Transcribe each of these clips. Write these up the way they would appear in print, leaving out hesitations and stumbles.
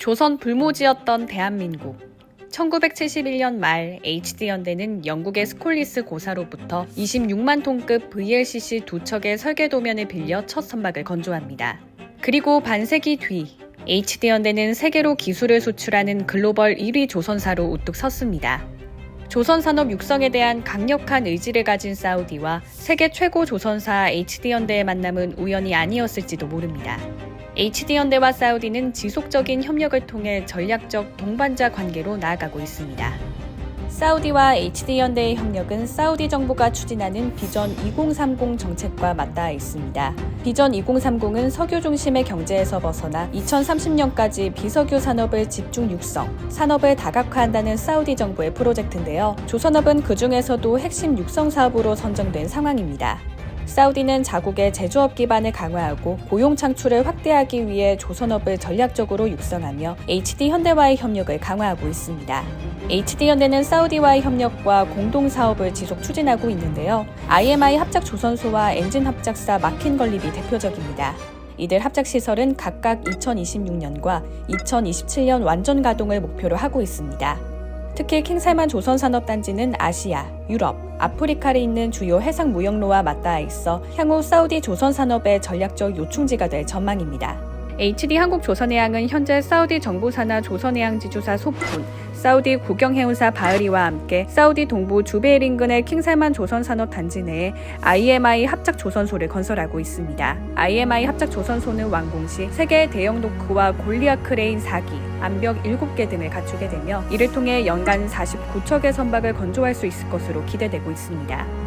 조선 불모지였던 대한민국. 1971년 말 HD현대는 영국의 스콜리스 고사로부터 26만 톤급 VLCC 두 척의 설계 도면을 빌려 첫 선박을 건조합니다. 그리고 반세기 뒤 HD현대는 세계로 기술을 수출하는 글로벌 1위 조선사로 우뚝 섰습니다. 조선산업 육성에 대한 강력한 의지를 가진 사우디와 세계 최고 조선사 HD현대의 만남은 우연이 아니었을지도 모릅니다. HD현대와 사우디는 지속적인 협력을 통해 전략적 동반자 관계로 나아가고 있습니다. 사우디와 HD현대의 협력은 사우디 정부가 추진하는 비전 2030 정책과 맞닿아 있습니다. 비전 2030은 석유 중심의 경제에서 벗어나 2030년까지 비석유 산업을 집중 육성, 산업을 다각화한다는 사우디 정부의 프로젝트인데요. 조선업은 그 중에서도 핵심 육성 사업으로 선정된 상황입니다. 사우디는 자국의 제조업 기반을 강화하고 고용 창출을 확대하기 위해 조선업을 전략적으로 육성하며 HD현대와의 협력을 강화하고 있습니다. HD현대는 사우디와의 협력과 공동 사업을 지속 추진하고 있는데요. IMI 합작 조선소와 엔진 합작사 마킨 건립이 대표적입니다. 이들 합작 시설은 각각 2026년과 2027년 완전 가동을 목표로 하고 있습니다. 특히 킹살만 조선산업단지는 아시아, 유럽, 아프리카에 있는 주요 해상 무역로와 맞닿아 있어 향후 사우디 조선산업의 전략적 요충지가 될 전망입니다. HD한국조선해양은 현재 사우디 정부 산하 조선해양지주사 소푼, 사우디 국영해운사 바흐리와 함께 사우디 동부 주베일 인근의 킹살만 조선산업단지 내에 IMI 합작조선소를 건설하고 있습니다. IMI 합작조선소는 완공 시 세계의 대형 도크와 골리앗 크레인 4기, 암벽 7개 등을 갖추게 되며 이를 통해 연간 49척의 선박을 건조할 수 있을 것으로 기대되고 있습니다.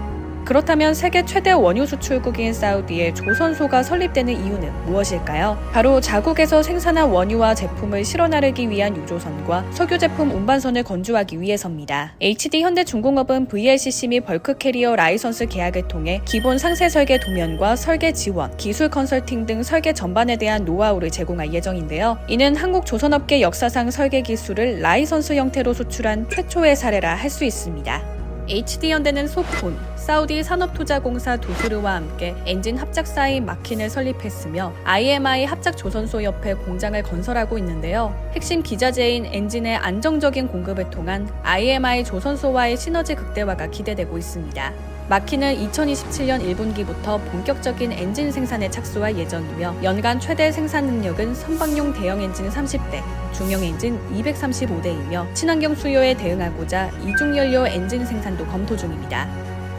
그렇다면 세계 최대 원유 수출국인 사우디에 조선소가 설립되는 이유는 무엇일까요? 바로 자국에서 생산한 원유와 제품을 실어 나르기 위한 유조선과 석유 제품 운반선을 건조하기 위해서입니다. HD현대중공업은 VLCC 및 벌크 캐리어 라이선스 계약을 통해 기본 상세 설계 도면과 설계 지원, 기술 컨설팅 등 설계 전반에 대한 노하우를 제공할 예정인데요. 이는 한국 조선업계 역사상 설계 기술을 라이선스 형태로 수출한 최초의 사례라 할 수 있습니다. HD현대는 소폰, 사우디 산업투자공사 도스르와 함께 엔진 합작사인 마킨을 설립했으며 IMI 합작조선소 옆에 공장을 건설하고 있는데요. 핵심 기자재인 엔진의 안정적인 공급을 통한 IMI 조선소와의 시너지 극대화가 기대되고 있습니다. 마킨은 2027년 1분기부터 본격적인 엔진 생산에 착수할 예정이며 연간 최대 생산 능력은 선박용 대형 엔진 30대, 중형 엔진 235대이며 친환경 수요에 대응하고자 이중연료 엔진 생산도 검토 중입니다.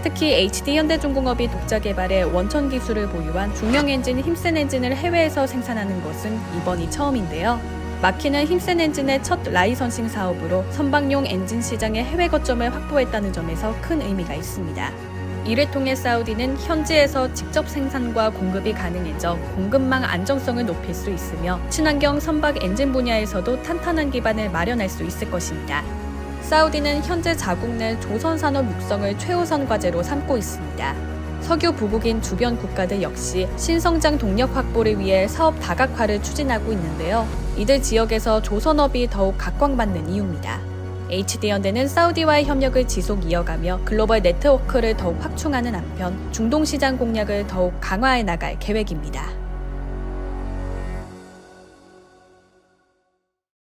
특히 HD현대중공업이 독자 개발해 원천 기술을 보유한 중형 엔진 힘센 엔진을 해외에서 생산하는 것은 이번이 처음인데요. 마킨은 힘센 엔진의 첫 라이선싱 사업으로 선박용 엔진 시장의 해외 거점을 확보했다는 점에서 큰 의미가 있습니다. 이를 통해 사우디는 현지에서 직접 생산과 공급이 가능해져 공급망 안정성을 높일 수 있으며 친환경 선박 엔진 분야에서도 탄탄한 기반을 마련할 수 있을 것입니다. 사우디는 현재 자국 내 조선산업 육성을 최우선 과제로 삼고 있습니다. 석유 부국인 주변 국가들 역시 신성장 동력 확보를 위해 사업 다각화를 추진하고 있는데요. 이들 지역에서 조선업이 더욱 각광받는 이유입니다. HD현대는 사우디와의 협력을 지속 이어가며 글로벌 네트워크를 더욱 확충하는 한편 중동 시장 공략을 더욱 강화해 나갈 계획입니다.